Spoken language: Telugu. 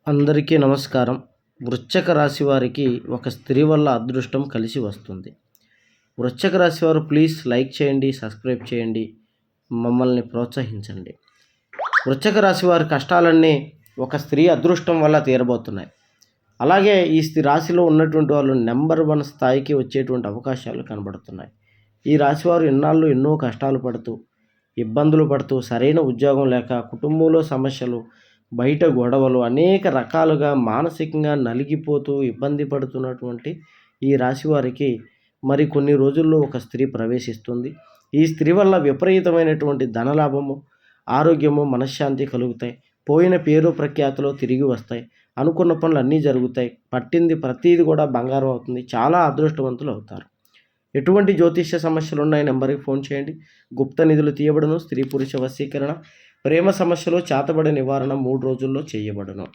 అందరికీ నమస్కారం. వృశ్చిక రాశి వారికి ఒక స్త్రీ వల్ల అదృష్టం కలిసి వస్తుంది. వృశ్చిక రాశి వారు ప్లీజ్ లైక్ చేయండి, సబ్స్క్రైబ్ చేయండి, మమ్మల్ని ప్రోత్సహించండి. వృశ్చిక రాశి వారి కష్టాలన్నీ ఒక స్త్రీ అదృష్టం వల్ల తీరబోతున్నాయి. అలాగే ఈ రాశిలో ఉన్నటువంటి వాళ్ళు నెంబర్ 1 స్థాయికి వచ్చేటువంటి అవకాశాలు కనబడుతున్నాయి. ఈ రాశివారు ఇన్నాళ్ళు ఎన్నో కష్టాలు పడుతూ, ఇబ్బందులు పడుతూ, సరైన ఉద్యోగం లేక, కుటుంబంలో సమస్యలు, బయట గొడవలు, అనేక రకాలుగా మానసికంగా నలిగిపోతూ ఇబ్బంది పడుతున్నటువంటి ఈ రాశి వారికి మరి కొన్ని రోజుల్లో ఒక స్త్రీ ప్రవేశిస్తుంది. ఈ స్త్రీ వల్ల విపరీతమైనటువంటి ధనలాభము, ఆరోగ్యము, మనశ్శాంతి కలుగుతాయి. పోయిన పేరు ప్రఖ్యాతులు తిరిగి వస్తాయి. అనుకున్న పనులు అన్నీ జరుగుతాయి. పట్టింది ప్రతీది కూడా బంగారం అవుతుంది. చాలా అదృష్టవంతులు అవుతారు. ఎటువంటి జ్యోతిష్య సమస్యలు ఉన్నాయి నెంబర్కి ఫోన్ చేయండి. గుప్త నిధులు తీయబడును. స్త్రీ పురుష వశీకరణ, ప్రేమ సమస్యలు, చేతబడి నివారణ 3 రోజుల్లో చేయబడును.